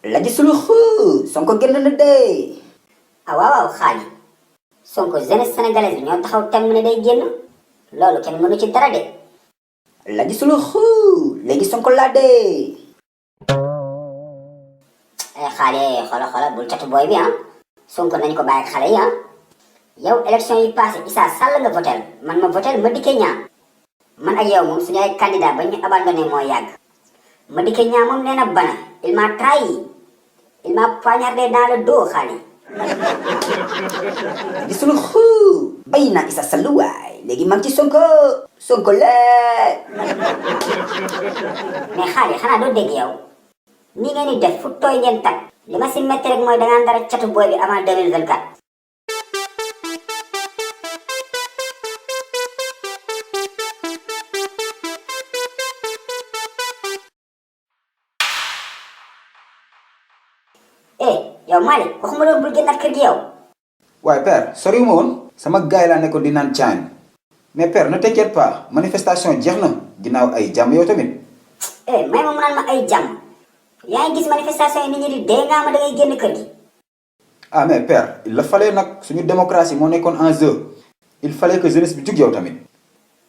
la gisul Sonko génn na de. ah waaw xaali Sonko jeunesse sénégalaise bi ñoo taxaw temm ne day génn loolu kenn mënu ci dara de. la gisul léegi Sonko laa de. xaali xoola bul catu booy bi ah Sonko nañ ko bàyyi ak xale yi ah yow élection yi passé Issa Sall nga votel man ma votel Madické Niang man ak yow moom suñu ay candidat ba ñu abandonné moo yàgg. Madické Niang moom nee na bana il m'a trahi il m'a poignardé dans le dos xaali. gisul bay naa Issa Sall waay léegi man ci Sonko la. mais xaali xanaa doo dégg yow ni ngeen di def fu tooy ngeen tag li ma si métti rek mooy da ngaa dara catu booy bi avant 2024. yow Malick waxuma loolu bul génnaat kër gi yow. waaye père soriwuma woon sama gaay laa nekkoon di naan caañ mais père ne t'inquiète pas manifestation jeex na ginnaaw ay jàmm yow tamit. may ma mu naan ma ay jàmm yaa ngi gis manifestation yi nit ñi di dee nga ma da ngay génn kër gi. ah mais père il la fallait nag suñu démocratie moo nekkoon en jeu il fallait que jeunesse bi jug yow tamit.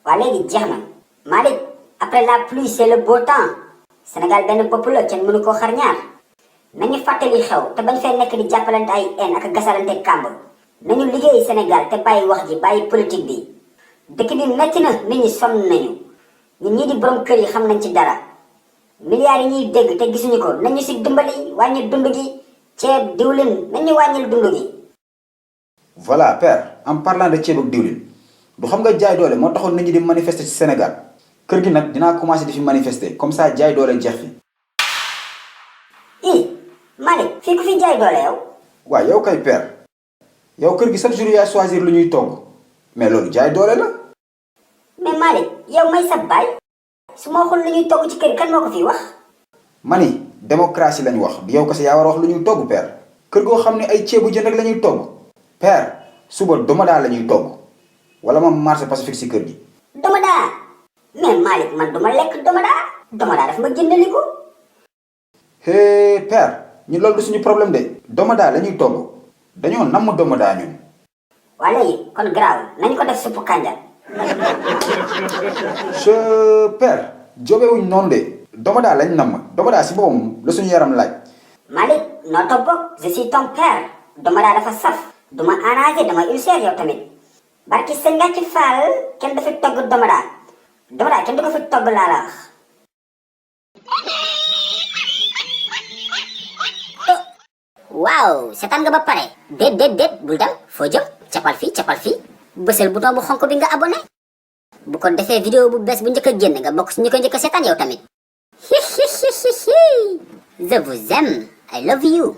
waa léegi jeex na Malick après la pluie c'est le beau temps Sénégal benn bopp la kenn mënu koo xar ñaar. nañu fàttali xew te bañ fee nekk di jàppalante ay en ak gasalante kàmb nañu liggéey Sénégal te bàyyi wax ji bàyyi politique bi dëkk bi metti na nit ñi sonn nañu ñun ñii di borom kër yi xam nañ ci dara milliards yi ñuy dégg te gisuñu ko nañu si dimbali wàññi dund gi ceeb diwlin nañu wàññil dund gi. voilà père en parlant de ceeb ak diwlin du xam nga jaay doole moo taxoon nit ñi di manifester ci Sénégal kër gi nag dinaa commencer di fi manifester comme ça jaay doole jeex fi. Malick fii ku fi jaay doole yow. waaw yow kay père yow kër gi chaque jour yaa choisir lu ñuy togg mais loolu jaay doole la. mais Malick yow may sa baay su ma waxul lu ñuy togg ci kër kan moo ko fi wax. mani démocratie lañ wax yow kese yaa war a wax lu ñuy togg père kër goo xam ne ay ceebu jën rek la ñuy togg père suba domadaa la ñuy togg wala moom marché pacifique si kër gi. domadaa mais Malick man duma lekk domadaa daf ma jëndali ko. hé père. ñun loolu du suñu problème de domadaa la ñuy togg dañoo namm domadaa ñun. waa léegi kon garaaw nañ ko def suppu kànja. je père jógewuñ noonu de domadaa lañ namm domadaa si boppam la suñu yaram laaj. Malick noo toog bokk je suis ton père domadaa dafa saf duma arrangé dama ulcère yow tamit barki sëñ nga ci faal kenn dafa togg domadaa kenn du ko fi togg laa la wax. waaw seetaan nga ba pare déet bul dem foo jëm capal fii bësal bouton bu xonk bi nga abonné bu ko defee vidéo bu bees bu njëkk a génn nga bokk si ñu ko njëkk a seetaan yow tamit je vous aime I love you.